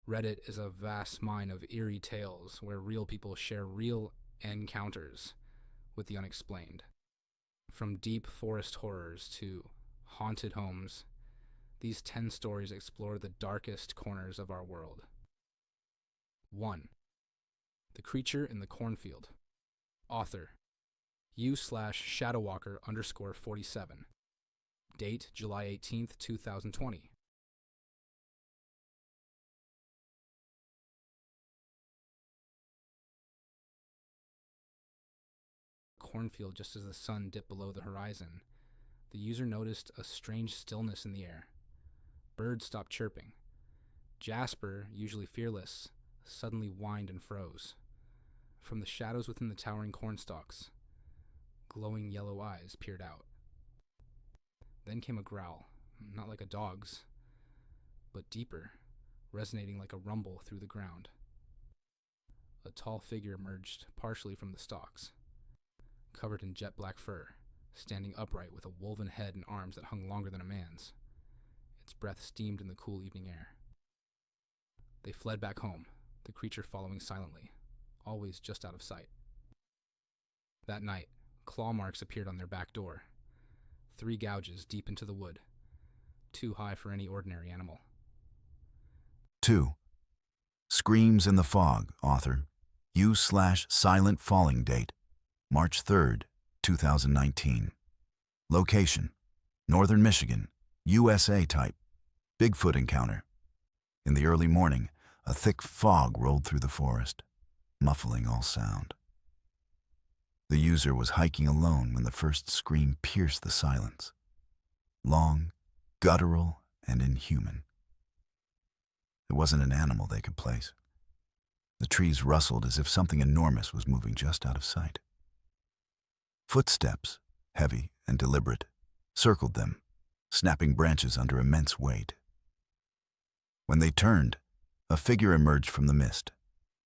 Reddit is a vast mine of eerie tales where real people share real encounters with the unexplained. From deep forest horrors to haunted homes, these 10 stories explore the darkest corners of our world. 1. The Creature in the Cornfield. Author, U/Shadowwalker_47. Date, July 18th, 2020. Cornfield just as the sun dipped below the horizon, the user noticed a strange stillness in the air. Birds stopped chirping. Jasper, usually fearless, suddenly whined and froze. From the shadows within the towering cornstalks, glowing yellow eyes peered out. Then came a growl, not like a dog's, but deeper, resonating like a rumble through the ground. A tall figure emerged partially from the stalks, covered in jet black fur, standing upright with a woven head and arms that hung longer than a man's. Its breath steamed in the cool evening air. They fled back home, the creature following silently, always just out of sight. That night, claw marks appeared on their back door, 3 gouges deep into the wood, too high for any ordinary animal. 2. Screams in the Fog. Author, U/Silent Falling. Date, March 3rd, 2019. Location, Northern Michigan, USA. Type, Bigfoot encounter. In the early morning, a thick fog rolled through the forest, muffling all sound. The user was hiking alone when the first scream pierced the silence. Long, guttural, and inhuman. It wasn't an animal they could place. The trees rustled as if something enormous was moving just out of sight. Footsteps, heavy and deliberate, circled them, snapping branches under immense weight. When they turned, a figure emerged from the mist,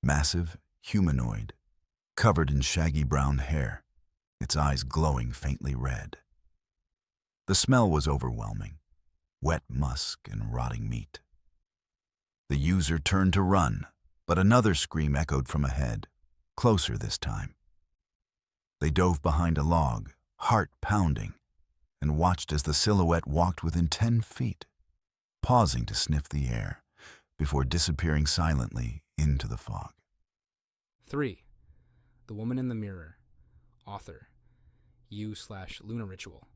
massive, humanoid, covered in shaggy brown hair, its eyes glowing faintly red. The smell was overwhelming, wet musk and rotting meat. The user turned to run, but another scream echoed from ahead, closer this time. They dove behind a log, heart pounding, and watched as the silhouette walked within 10 feet, pausing to sniff the air before disappearing silently into the fog. 3. The Woman in the Mirror. Author, U/Lunar Ritual.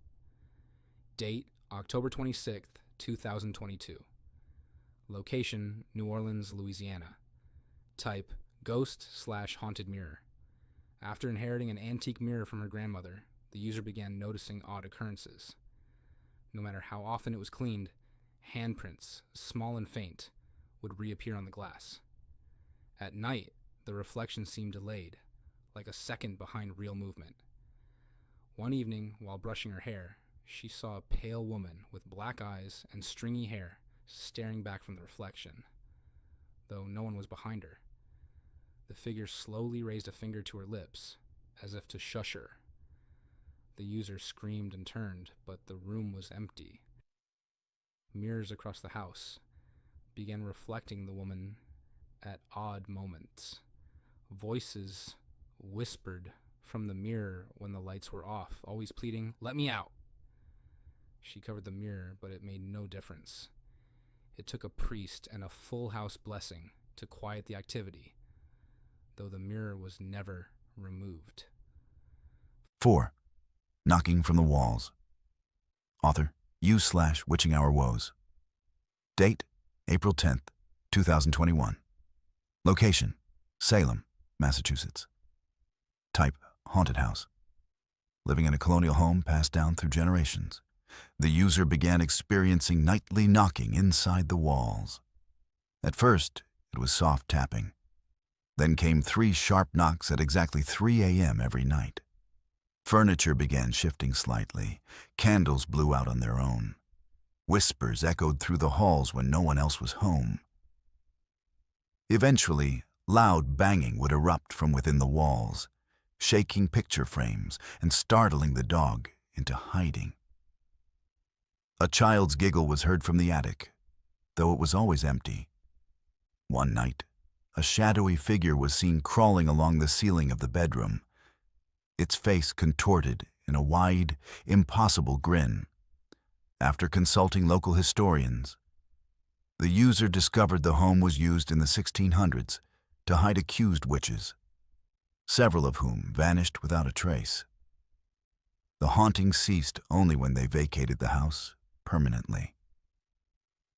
Date, October 26th, 2022. Location, New Orleans, Louisiana. Type, Ghost/Haunted Mirror. After inheriting an antique mirror from her grandmother, the user began noticing odd occurrences. No matter how often it was cleaned, handprints, small and faint, would reappear on the glass. At night, the reflection seemed delayed, like a second behind real movement. One evening, while brushing her hair, she saw a pale woman with black eyes and stringy hair staring back from the reflection, though no one was behind her. The figure slowly raised a finger to her lips, as if to shush her. The user screamed and turned, but the room was empty. Mirrors across the house began reflecting the woman at odd moments. Voices whispered from the mirror when the lights were off, always pleading, "Let me out." She covered the mirror, but it made no difference. It took a priest and a full house blessing to quiet the activity, though the mirror was never removed. 4. Knocking from the Walls. Author, U/Witching Hour Woes. Date, April 10th, 2021. Location, Salem, Massachusetts. Type, Haunted House. Living in a colonial home passed down through generations, the user began experiencing nightly knocking inside the walls. At first, it was soft tapping. Then came 3 sharp knocks at exactly 3 a.m. every night. Furniture began shifting slightly. Candles blew out on their own. Whispers echoed through the halls when no one else was home. Eventually, loud banging would erupt from within the walls, shaking picture frames and startling the dog into hiding. A child's giggle was heard from the attic, though it was always empty. One night, a shadowy figure was seen crawling along the ceiling of the bedroom, its face contorted in a wide, impossible grin. After consulting local historians, the user discovered the home was used in the 1600s to hide accused witches, several of whom vanished without a trace. The haunting ceased only when they vacated the house permanently.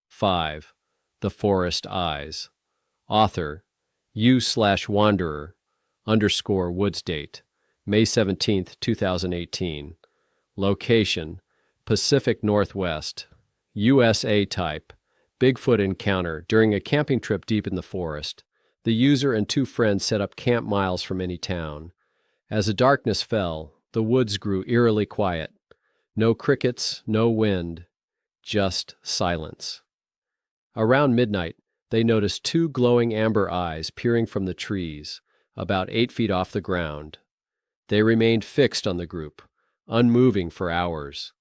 5. The Forest Eyes. Author, u/wanderer, _ Woods. May 17, 2018. Location, Pacific Northwest. USA type, Bigfoot encounter during a camping trip deep in the forest. The user and two friends set up camp miles from any town. As the darkness fell, the woods grew eerily quiet. No crickets, no wind, just silence. Around midnight, they noticed two glowing amber eyes peering from the trees, about 8 feet off the ground. They remained fixed on the group, unmoving for hours.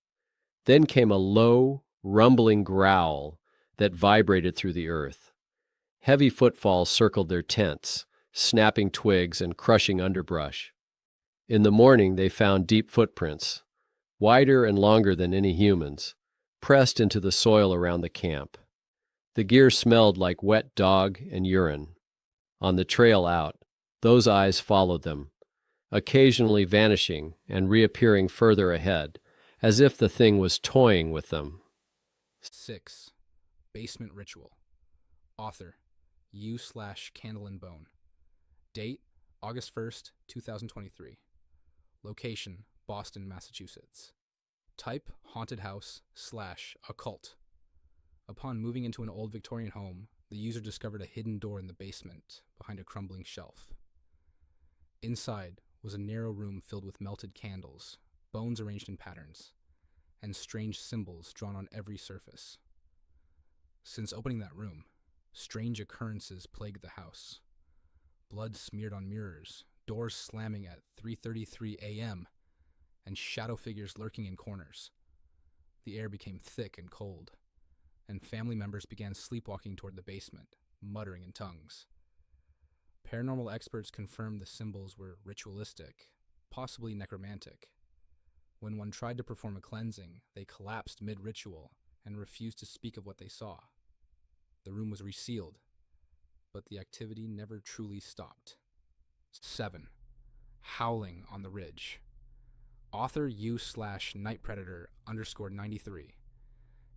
Then came a low, rumbling growl that vibrated through the earth. Heavy footfalls circled their tents, snapping twigs and crushing underbrush. In the morning, they found deep footprints, wider and longer than any humans, pressed into the soil around the camp. The gear smelled like wet dog and urine. On the trail out, those eyes followed them, occasionally vanishing and reappearing further ahead, as if the thing was toying with them. 6. Basement Ritual. Author, u/Candle and Bone. Date, August 1st, 2023. Location, Boston, Massachusetts. Type, haunted house / occult. Upon moving into an old Victorian home, the user discovered a hidden door in the basement behind a crumbling shelf. Inside was a narrow room filled with melted candles, bones arranged in patterns, and strange symbols drawn on every surface. Since opening that room, strange occurrences plagued the house. Blood smeared on mirrors, doors slamming at 3:33 a.m., and shadow figures lurking in corners. The air became thick and cold, and family members began sleepwalking toward the basement, muttering in tongues. Paranormal experts confirmed the symbols were ritualistic, possibly necromantic. When one tried to perform a cleansing, they collapsed mid-ritual and refused to speak of what they saw. The room was resealed, but the activity never truly stopped. 7. Howling on the Ridge. Author u/Night Predator _93.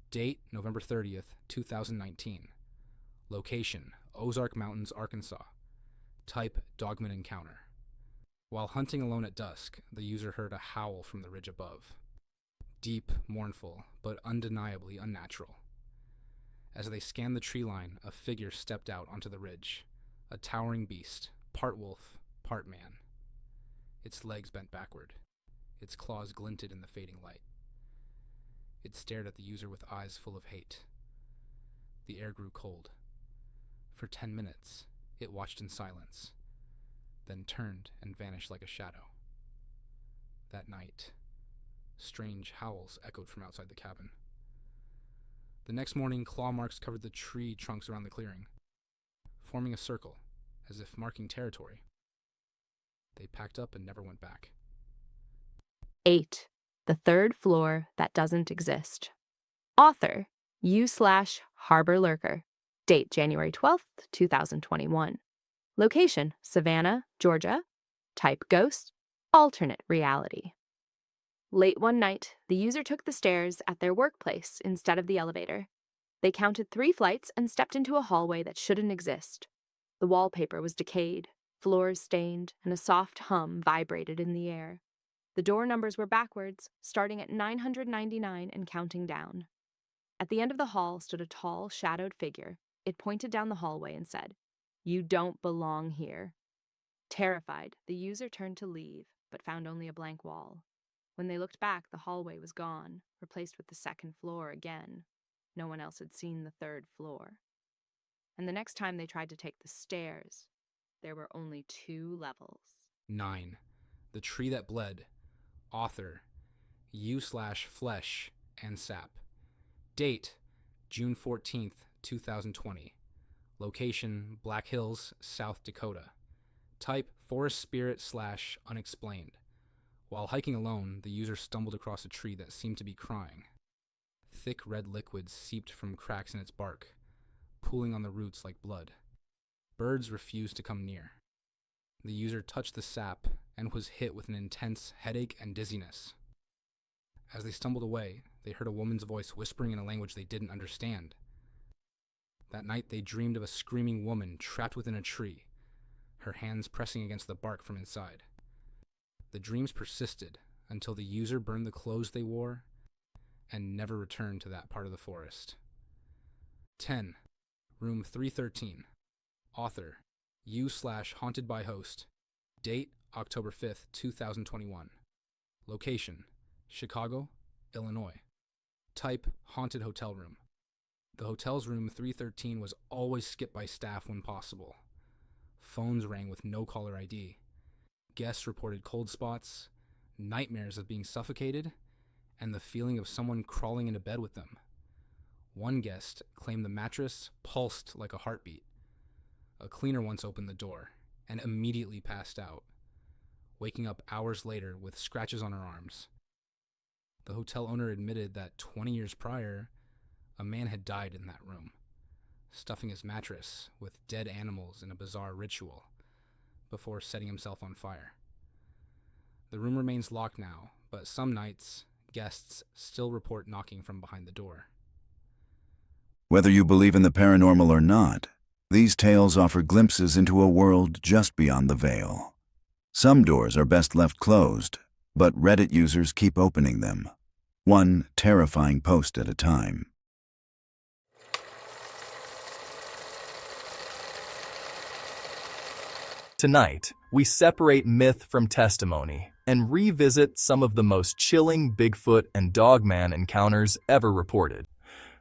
Date, November 30th, 2019. Location, Ozark Mountains, Arkansas. Type, Dogman encounter. While hunting alone at dusk, the user heard a howl from the ridge above. Deep, mournful, but undeniably unnatural. As they scanned the tree line, a figure stepped out onto the ridge, a towering beast, part wolf, part man. Its legs bent backward. Its claws glinted in the fading light. It stared at the user with eyes full of hate. The air grew cold. For 10 minutes, it watched in silence, then turned and vanished like a shadow. That night, strange howls echoed from outside the cabin. The next morning, claw marks covered the tree trunks around the clearing, forming a circle, as if marking territory. They packed up and never went back. 8. The Third Floor That Doesn't Exist. Author, u/Harbor Lurker. Date, January 12th, 2021. Location, Savannah, Georgia. Type, ghost. Alternate reality. Late one night, the user took the stairs at their workplace instead of the elevator. They counted 3 flights and stepped into a hallway that shouldn't exist. The wallpaper was decayed, floors stained, and a soft hum vibrated in the air. The door numbers were backwards, starting at 999 and counting down. At the end of the hall stood a tall, shadowed figure. It pointed down the hallway and said, "You don't belong here." Terrified, the user turned to leave, but found only a blank wall. When they looked back, the hallway was gone, replaced with the second floor again. No one else had seen the third floor. And the next time they tried to take the stairs, there were only 2 levels. 9. The Tree That Bled. Author, u/Flesh and Sap. Date, June 14th, 2020. Location, Black Hills, South Dakota. Type, forest spirit / unexplained. While hiking alone, the user stumbled across a tree that seemed to be crying. Thick red liquid seeped from cracks in its bark, pooling on the roots like blood. Birds refused to come near. The user touched the sap and was hit with an intense headache and dizziness. As they stumbled away, they heard a woman's voice whispering in a language they didn't understand. That night, they dreamed of a screaming woman trapped within a tree, her hands pressing against the bark from inside. The dreams persisted until the user burned the clothes they wore and never returned to that part of the forest. 10. Room 313. Author, U/haunted by host. Date, October 5th, 2021. Location, Chicago, Illinois. Type, haunted hotel room. The hotel's room 313 was always skipped by staff when possible. Phones rang with no caller ID. Guests reported cold spots, nightmares of being suffocated, and the feeling of someone crawling into bed with them. One guest claimed the mattress pulsed like a heartbeat. A cleaner once opened the door and immediately passed out, waking up hours later with scratches on her arms. The hotel owner admitted that 20 years prior, a man had died in that room, stuffing his mattress with dead animals in a bizarre ritual before setting himself on fire. The room remains locked now, but some nights, guests still report knocking from behind the door. Whether you believe in the paranormal or not, these tales offer glimpses into a world just beyond the veil. Some doors are best left closed, but Reddit users keep opening them, one terrifying post at a time. Tonight, we separate myth from testimony and revisit some of the most chilling Bigfoot and Dogman encounters ever reported.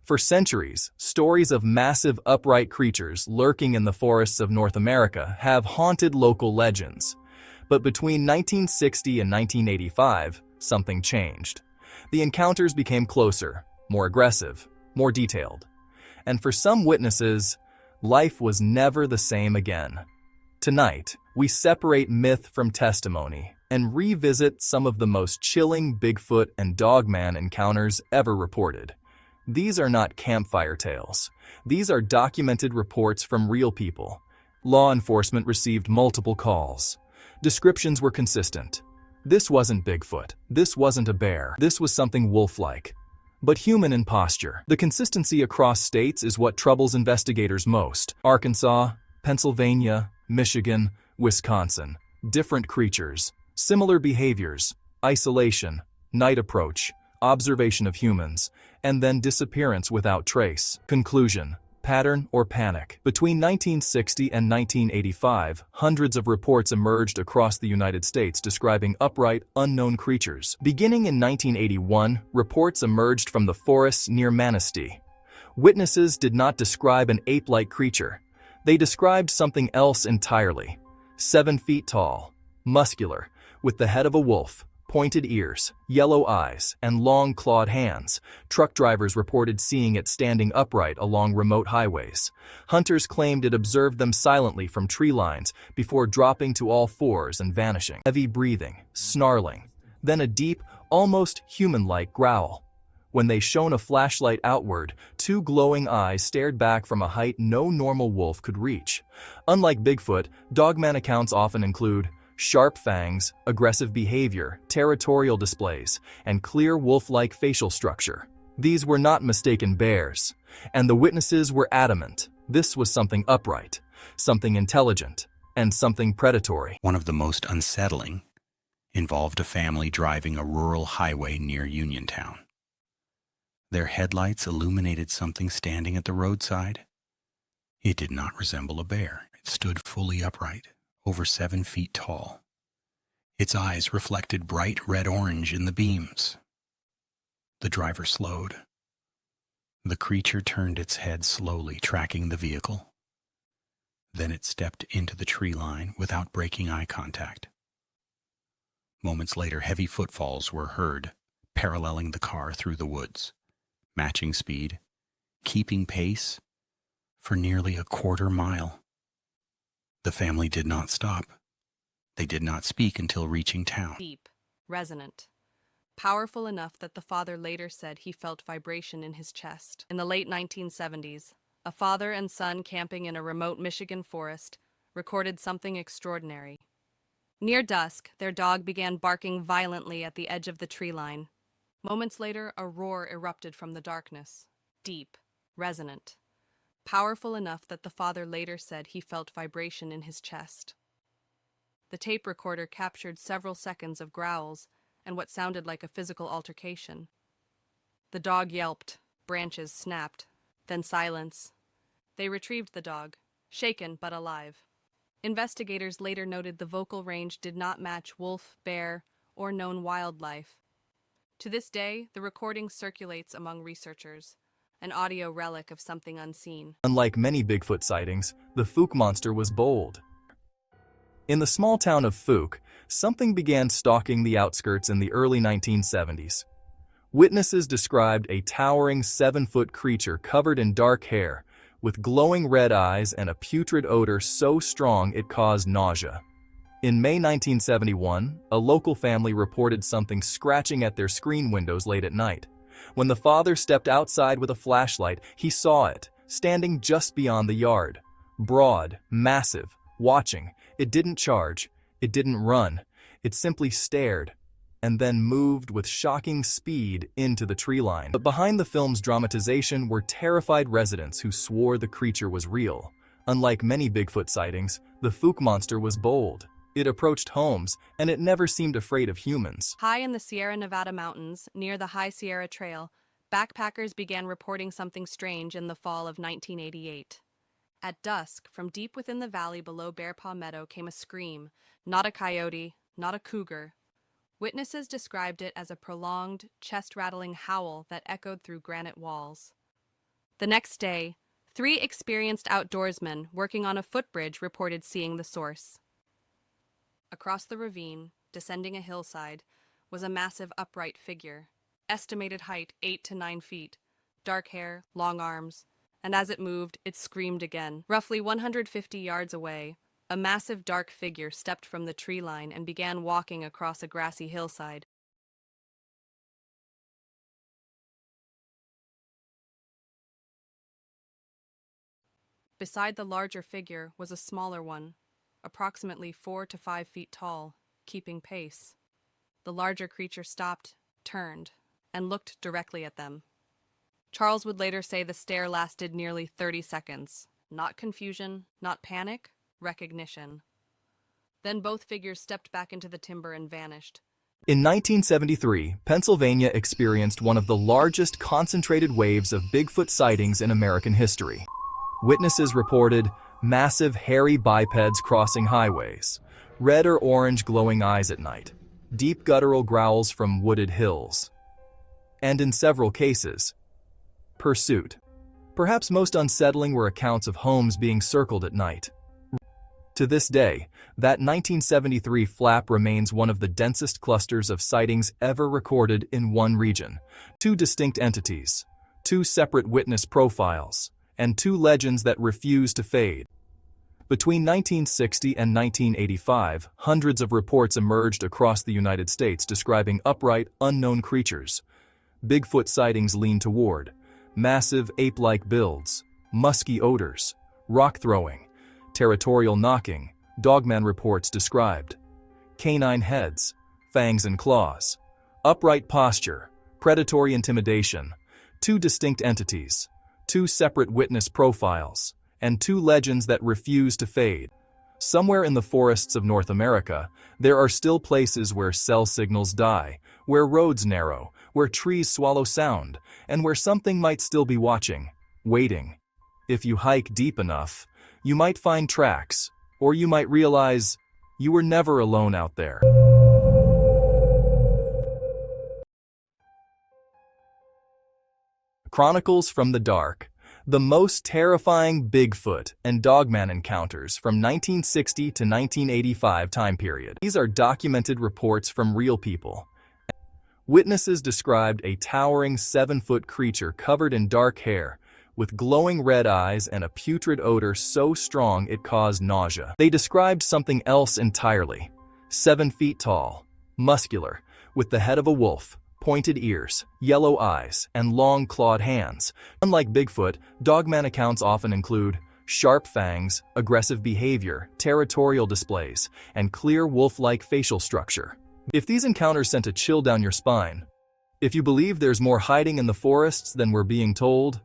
For centuries, stories of massive upright creatures lurking in the forests of North America have haunted local legends. But between 1960 and 1985, something changed. The encounters became closer, more aggressive, more detailed. And for some witnesses, life was never the same again. Tonight, we separate myth from testimony and revisit some of the most chilling Bigfoot and Dogman encounters ever reported. These are not campfire tales. These are documented reports from real people. Law enforcement received multiple calls. Descriptions were consistent. This wasn't Bigfoot. This wasn't a bear. This was something wolf-like, but human in posture. The consistency across states is what troubles investigators most. Arkansas, Pennsylvania, Michigan, Wisconsin. Different creatures, similar behaviors, isolation, night approach, observation of humans, and then disappearance without trace. Conclusion: pattern or panic. Between 1960 and 1985, hundreds of reports emerged across the United States describing upright, unknown creatures. Beginning in 1981, reports emerged from the forests near Manistee. Witnesses did not describe an ape-like creature. They described something else entirely. 7 feet tall, muscular, with the head of a wolf, pointed ears, yellow eyes, and long clawed hands. Truck drivers reported seeing it standing upright along remote highways. Hunters claimed it observed them silently from tree lines before dropping to all fours and vanishing. Heavy breathing, snarling, then a deep, almost human-like growl. When they shone a flashlight outward, 2 glowing eyes stared back from a height no normal wolf could reach. Unlike Bigfoot, Dogman accounts often include sharp fangs, aggressive behavior, territorial displays, and clear wolf-like facial structure. These were not mistaken bears, and the witnesses were adamant. This was something upright, something intelligent, and something predatory. One of the most unsettling involved a family driving a rural highway near Uniontown. Their headlights illuminated something standing at the roadside. It did not resemble a bear. It stood fully upright, over 7 feet tall. Its eyes reflected bright red-orange in the beams. The driver slowed. The creature turned its head slowly, tracking the vehicle. Then it stepped into the tree line without breaking eye contact. Moments later, heavy footfalls were heard, paralleling the car through the woods. Matching speed, keeping pace, for nearly a quarter mile. The family did not stop. They did not speak until reaching town. Deep, resonant, powerful enough that the father later said he felt vibration in his chest. In the late 1970s, a father and son camping in a remote Michigan forest recorded something extraordinary. Near dusk, their dog began barking violently at the edge of the tree line. Moments later, a roar erupted from the darkness. Deep, resonant, powerful enough that the father later said he felt vibration in his chest. The tape recorder captured several seconds of growls and what sounded like a physical altercation. The dog yelped, branches snapped, then silence. They retrieved the dog, shaken but alive. Investigators later noted the vocal range did not match wolf, bear, or known wildlife. To this day, the recording circulates among researchers, an audio relic of something unseen. Unlike many Bigfoot sightings, the Fook monster was bold. In the small town of Fook, something began stalking the outskirts in the early 1970s. Witnesses described a towering 7-foot creature covered in dark hair, with glowing red eyes and a putrid odor so strong it caused nausea. In May 1971, a local family reported something scratching at their screen windows late at night. When the father stepped outside with a flashlight, he saw it, standing just beyond the yard. Broad, massive, watching. It didn't charge. It didn't run. It simply stared, and then moved with shocking speed into the tree line. But behind the film's dramatization were terrified residents who swore the creature was real. Unlike many Bigfoot sightings, the Fook monster was bold. It approached homes, and it never seemed afraid of humans. High in the Sierra Nevada mountains, near the High Sierra Trail, backpackers began reporting something strange in the fall of 1988. At dusk, from deep within the valley below Bear Paw Meadow came a scream, not a coyote, not a cougar. Witnesses described it as a prolonged, chest-rattling howl that echoed through granite walls. The next day, 3 experienced outdoorsmen working on a footbridge reported seeing the source. Across the ravine, descending a hillside, was a massive upright figure, estimated height 8 to 9 feet, dark hair, long arms, and as it moved, it screamed again. Roughly 150 yards away, a massive dark figure stepped from the tree line and began walking across a grassy hillside. Beside the larger figure was a smaller one, approximately 4 to 5 feet tall, keeping pace. The larger creature stopped, turned, and looked directly at them. Charles would later say the stare lasted nearly 30 seconds. Not confusion, not panic, recognition. Then both figures stepped back into the timber and vanished. In 1973, Pennsylvania experienced one of the largest concentrated waves of Bigfoot sightings in American history. Witnesses reported massive hairy bipeds crossing highways, red or orange glowing eyes at night, deep guttural growls from wooded hills, and in several cases, pursuit. Perhaps most unsettling were accounts of homes being circled at night. To this day, that 1973 flap remains one of the densest clusters of sightings ever recorded in one region. 2 distinct entities, 2 separate witness profiles, and 2 legends that refuse to fade. Between 1960 and 1985, hundreds of reports emerged across the United States describing upright, unknown creatures. Bigfoot sightings lean toward massive ape-like builds, musky odors, rock throwing, territorial knocking, Dogman reports described, canine heads, fangs and claws, upright posture, predatory intimidation, 2 distinct entities, 2 separate witness profiles, and 2 legends that refuse to fade. Somewhere in the forests of North America, there are still places where cell signals die, where roads narrow, where trees swallow sound, and where something might still be watching, waiting. If you hike deep enough, you might find tracks, or you might realize you were never alone out there. Chronicles from the Dark. The most terrifying Bigfoot and Dogman encounters from 1960 to 1985 time period. These are documented reports from real people. Witnesses described a towering 7-foot creature covered in dark hair, with glowing red eyes and a putrid odor so strong it caused nausea. They described something else entirely. 7 feet tall, muscular, with the head of a wolf, pointed ears, yellow eyes, and long clawed hands. Unlike Bigfoot, Dogman accounts often include sharp fangs, aggressive behavior, territorial displays, and clear wolf-like facial structure. If these encounters sent a chill down your spine, if you believe there's more hiding in the forests than we're being told,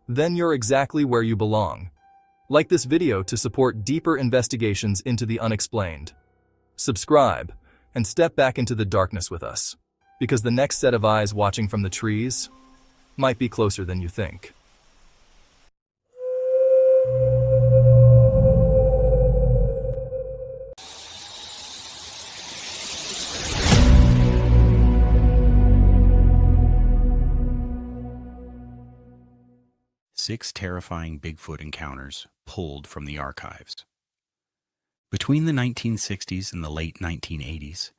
then you're exactly where you belong. Like this video to support deeper investigations into the unexplained. Subscribe and step back into the darkness with us, because the next set of eyes watching from the trees might be closer than you think. Six terrifying Bigfoot encounters pulled from the archives. Between the 1960s and the late 1980s,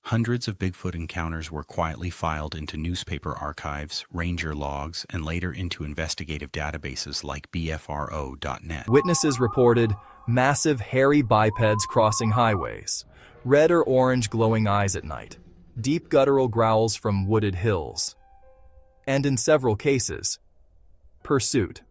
hundreds of Bigfoot encounters were quietly filed into newspaper archives, ranger logs, and later into investigative databases like BFRO.net. Witnesses reported massive hairy bipeds crossing highways, red or orange glowing eyes at night, deep guttural growls from wooded hills, and in several cases, pursuit.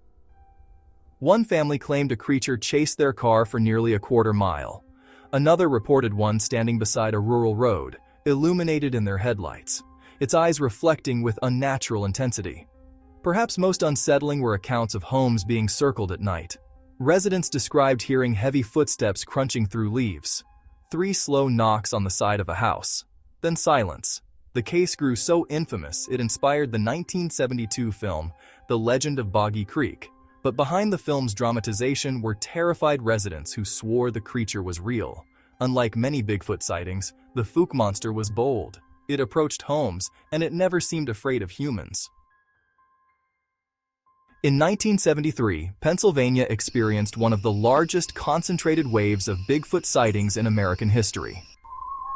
One family claimed a creature chased their car for nearly a quarter mile. Another reported one standing beside a rural road, illuminated in their headlights, its eyes reflecting with unnatural intensity. Perhaps most unsettling were accounts of homes being circled at night. Residents described hearing heavy footsteps crunching through leaves, 3 slow knocks on the side of a house, then silence. The case grew so infamous it inspired the 1972 film The Legend of Boggy Creek, but behind the film's dramatization were terrified residents who swore the creature was real. Unlike many Bigfoot sightings, the Fook monster was bold. It approached homes, and it never seemed afraid of humans. In 1973, Pennsylvania experienced one of the largest concentrated waves of Bigfoot sightings in American history.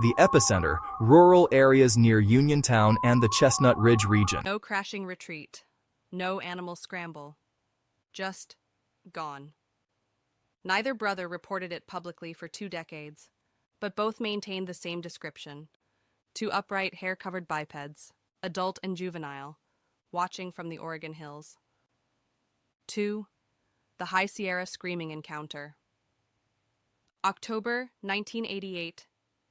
The epicenter, rural areas near Uniontown and the Chestnut Ridge region. No crashing retreat. No animal scramble. Just gone. Neither brother reported it publicly for 2 decades, but both maintained the same description. 2 upright, hair-covered bipeds, adult and juvenile, watching from the Oregon hills. 2. The High Sierra screaming encounter. October 1988,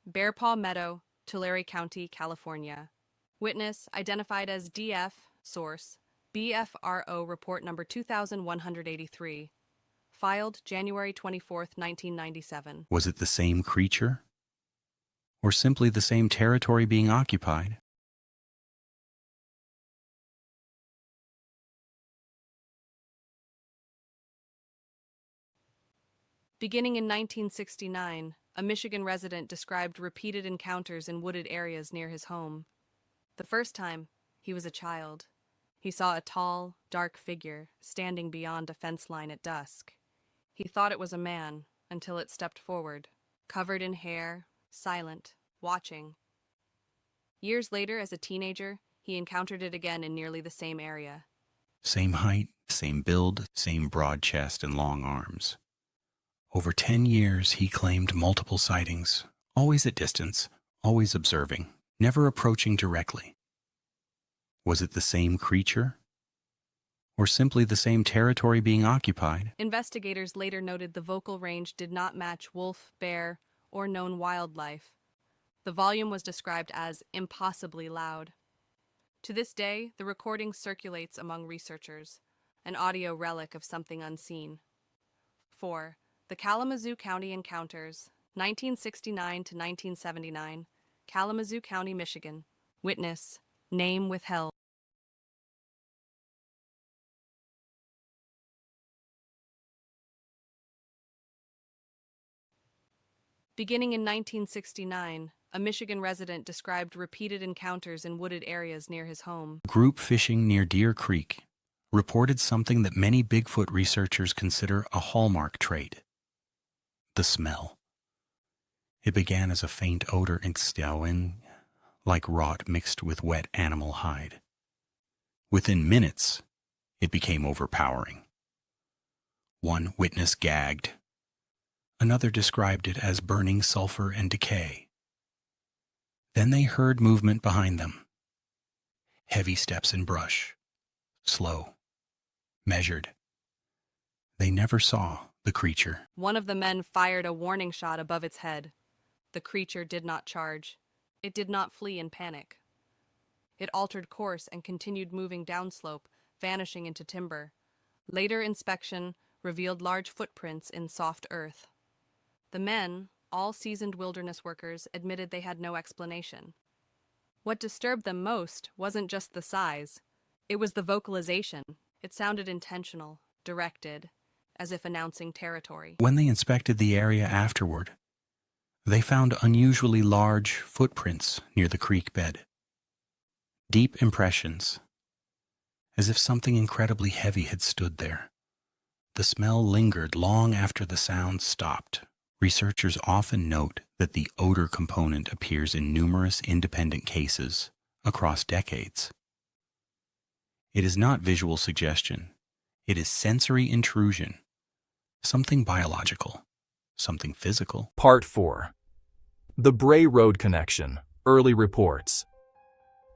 Bear Paw Meadow, Tulare County, California. Witness identified as DF, source, BFRO report number 2183. Filed January 24, 1997. Was it the same creature? Or simply the same territory being occupied? Beginning in 1969, a Michigan resident described repeated encounters in wooded areas near his home. The first time, he was a child. He saw a tall, dark figure standing beyond a fence line at dusk. He thought it was a man until it stepped forward, covered in hair, silent, watching. Years later, as a teenager, he encountered it again in nearly the same area. Same height, same build, same broad chest and long arms. Over 10 years, he claimed multiple sightings, always at distance, always observing, never approaching directly. Was it the same creature? Or simply the same territory being occupied? Investigators later noted the vocal range did not match wolf, bear, or known wildlife. The volume was described as impossibly loud. To this day, the recording circulates among researchers, an audio relic of something unseen. 4. The Kalamazoo County Encounters, 1969 to 1979, Kalamazoo County, Michigan. Witness, name withheld. Beginning in 1969, a Michigan resident described repeated encounters in wooded areas near his home. Group fishing near Deer Creek reported something that many Bigfoot researchers consider a hallmark trait: the smell. It began as a faint odor in stowing, like rot mixed with wet animal hide. Within minutes, It became overpowering. One witness gagged. Another described it as burning sulfur and decay. Then they heard movement behind them. Heavy steps in brush. Slow. Measured. They never saw the creature. One of the men fired a warning shot above its head. The creature did not charge. It did not flee in panic. It altered course and continued moving downslope, vanishing into timber. Later inspection revealed large footprints in soft earth. The men, all seasoned wilderness workers, admitted they had no explanation. What disturbed them most wasn't just the size. It was the vocalization. It sounded intentional, directed, as if announcing territory. When they inspected the area afterward, they found unusually large footprints near the creek bed. Deep impressions, as if something incredibly heavy had stood there. The smell lingered long after the sound stopped. Researchers often note that the odor component appears in numerous independent cases across decades. It is not visual suggestion. It is sensory intrusion. Something biological. Something physical. Part 4. The Bray Road Connection. Early reports.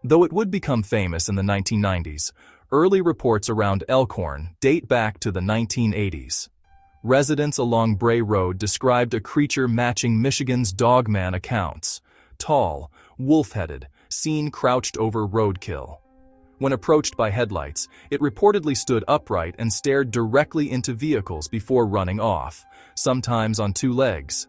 Though it would become famous in the 1990s, early reports around Elkhorn date back to the 1980s. Residents along Bray Road described a creature matching Michigan's Dogman accounts. Tall, wolf-headed, seen crouched over roadkill. When approached by headlights, it reportedly stood upright and stared directly into vehicles before running off, sometimes on two legs,